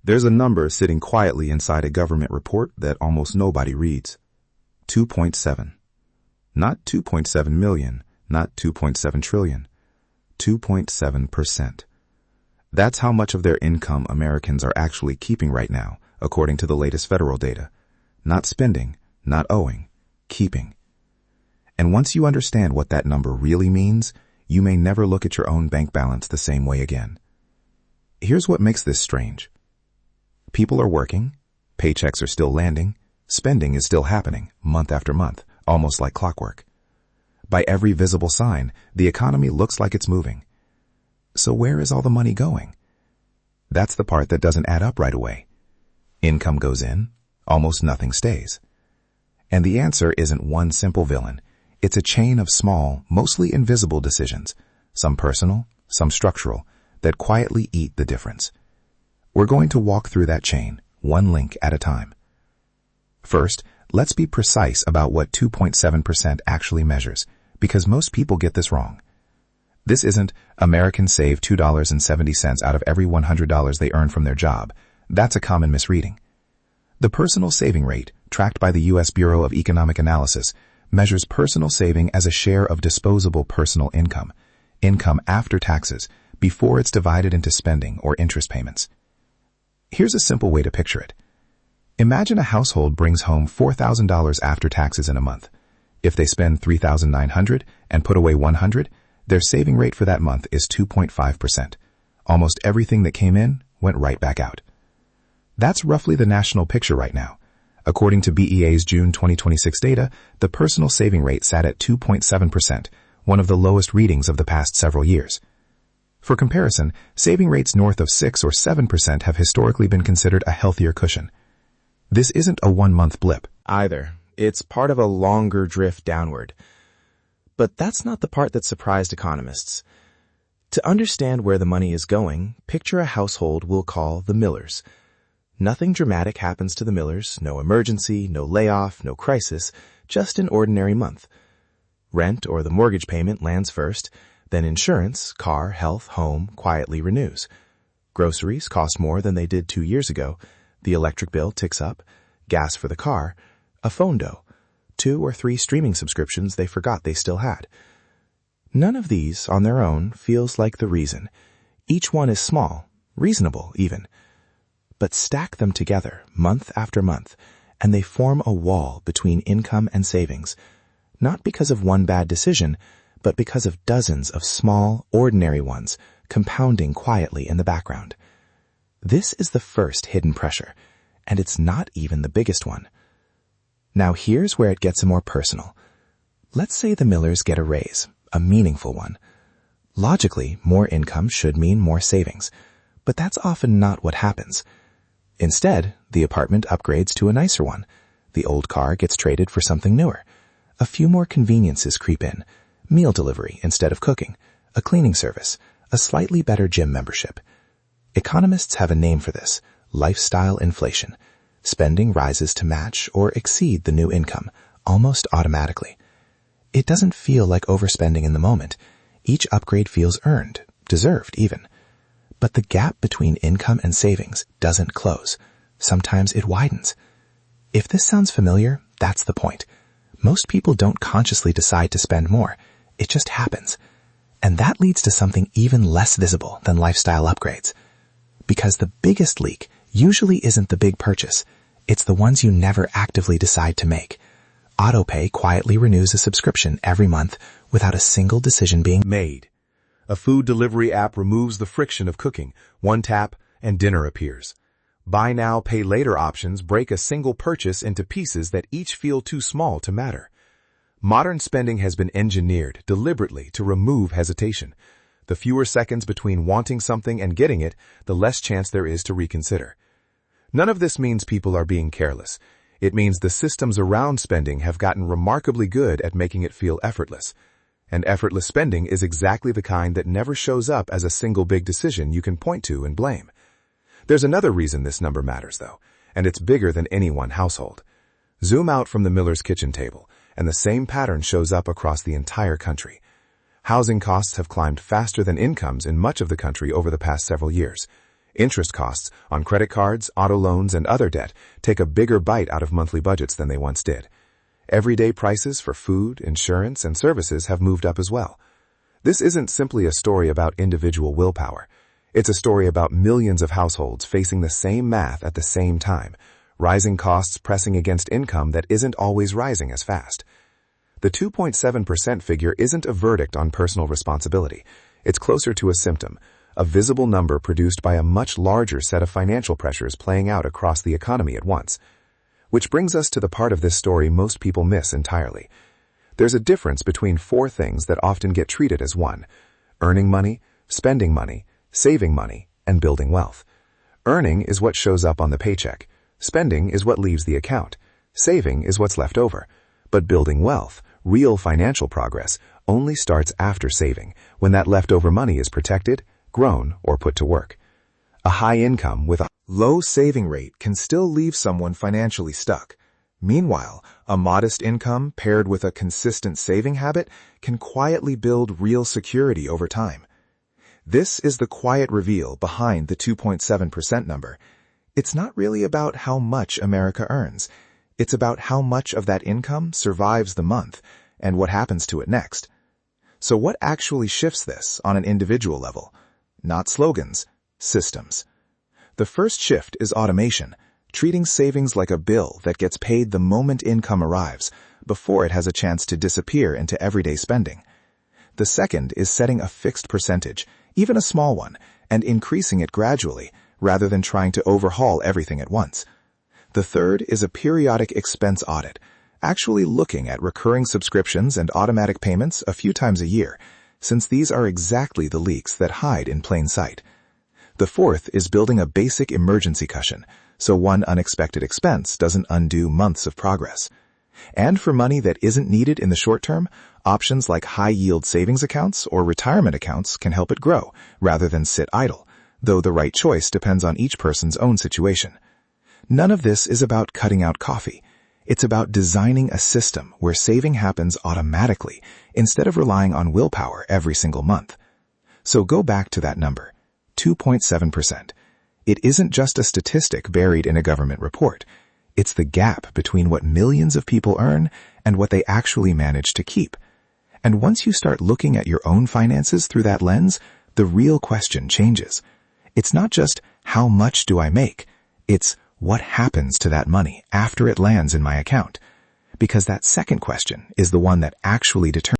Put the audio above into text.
There's a number sitting quietly inside a government report that almost nobody reads. 2.7. Not 2.7 million, not 2.7 trillion. 2.7%. That's how much of their income Americans are actually keeping right now, according to the latest federal data. Not spending, not owing, keeping. And once you understand what that number really means, you may never look at your own bank balance the same way again. Here's what makes this strange. People are working, paychecks are still landing, spending is still happening, month after month, almost like clockwork. By every visible sign, the economy looks like it's moving. So where is all the money going? That's the part that doesn't add up right away. Income goes in, almost nothing stays. And the answer isn't one simple villain. It's a chain of small, mostly invisible decisions, some personal, some structural, that quietly eat the difference. We're going to walk through that chain, one link at a time. First, let's be precise about what 2.7% actually measures, because most people get this wrong. This isn't Americans save $2.70 out of every $100 they earn from their job. That's a common misreading. The personal saving rate, tracked by the U.S. Bureau of Economic Analysis, measures personal saving as a share of disposable personal income, income after taxes, before it's divided into spending or interest payments. Here's a simple way to picture it. Imagine a household brings home $4,000 after taxes in a month. If they spend $3,900 and put away $100, their saving rate for that month is 2.5%. Almost everything that came in went right back out. That's roughly the national picture right now. According to BEA's June 2026 data, the personal saving rate sat at 2.7%, one of the lowest readings of the past several years. For comparison, saving rates north of 6 or 7% have historically been considered a healthier cushion. This isn't a one-month blip either. It's part of a longer drift downward. But that's not the part that surprised economists. To understand where the money is going, picture a household we'll call the Millers. Nothing dramatic happens to the Millers, no emergency, no layoff, no crisis, just an ordinary month. Rent or the mortgage payment lands first, then insurance, car, health, home quietly renews. Groceries cost more than they did 2 years ago. The electric bill ticks up, gas for the car, a phone bill, 2 or 3 streaming subscriptions they forgot they still had. None of these, on their own, feels like the reason. Each one is small, reasonable even. But stack them together, month after month, and they form a wall between income and savings, not because of one bad decision, but because of dozens of small, ordinary ones compounding quietly in the background. This is the first hidden pressure, and it's not even the biggest one. Now here's where it gets more personal. Let's say the Millers get a raise, a meaningful one. Logically, more income should mean more savings, but that's often not what happens. Instead, the apartment upgrades to a nicer one. The old car gets traded for something newer. A few more conveniences creep in. Meal delivery instead of cooking, a cleaning service, a slightly better gym membership. Economists have a name for this: lifestyle inflation. Spending rises to match or exceed the new income, almost automatically. It doesn't feel like overspending in the moment. Each upgrade feels earned, deserved even. But the gap between income and savings doesn't close. Sometimes it widens. If this sounds familiar, that's the point. Most people don't consciously decide to spend more. It just happens. And that leads to something even less visible than lifestyle upgrades. Because the biggest leak usually isn't the big purchase. It's the ones you never actively decide to make. AutoPay quietly renews a subscription every month without a single decision being made. A food delivery app removes the friction of cooking. One tap and dinner appears. Buy now, pay later options break a single purchase into pieces that each feel too small to matter. Modern spending has been engineered deliberately to remove hesitation. The fewer seconds between wanting something and getting it, the less chance there is to reconsider. None of this means people are being careless. It means the systems around spending have gotten remarkably good at making it feel effortless. And effortless spending is exactly the kind that never shows up as a single big decision you can point to and blame. There's another reason this number matters, though, and it's bigger than any one household. Zoom out from the Miller's kitchen table, and the same pattern shows up across the entire country. Housing costs have climbed faster than incomes in much of the country over the past several years. Interest costs on credit cards, auto loans, and other debt take a bigger bite out of monthly budgets than they once did. Everyday prices for food, insurance, and services have moved up as well. This isn't simply a story about individual willpower. It's a story about millions of households facing the same math at the same time, rising costs pressing against income that isn't always rising as fast. The 2.7% figure isn't a verdict on personal responsibility. It's closer to a symptom, a visible number produced by a much larger set of financial pressures playing out across the economy at once. Which brings us to the part of this story most people miss entirely. There's a difference between four things that often get treated as one: earning money, spending money, saving money, and building wealth. Earning is what shows up on the paycheck. Spending is what leaves the account. Saving is what's left over. But building wealth, real financial progress, only starts after saving, when that leftover money is protected, grown, or put to work. A high income with a low saving rate can still leave someone financially stuck. Meanwhile, a modest income paired with a consistent saving habit can quietly build real security over time. This is the quiet reveal behind the 2.7% number. It's not really about how much America earns. It's about how much of that income survives the month and what happens to it next. So what actually shifts this on an individual level? Not slogans, systems. The first shift is automation, treating savings like a bill that gets paid the moment income arrives, before it has a chance to disappear into everyday spending. The second is setting a fixed percentage, even a small one, and increasing it gradually, rather than trying to overhaul everything at once. The third is a periodic expense audit, actually looking at recurring subscriptions and automatic payments a few times a year, since these are exactly the leaks that hide in plain sight. The fourth is building a basic emergency cushion, so one unexpected expense doesn't undo months of progress. And for money that isn't needed in the short term, options like high-yield savings accounts or retirement accounts can help it grow, rather than sit idle, though the right choice depends on each person's own situation. None of this is about cutting out coffee. It's about designing a system where saving happens automatically instead of relying on willpower every single month. So go back to that number, 2.7%. It isn't just a statistic buried in a government report. It's the gap between what millions of people earn and what they actually manage to keep. And once you start looking at your own finances through that lens, the real question changes. It's not just, how much do I make? It's, what happens to that money after it lands in my account? Because that second question is the one that actually determines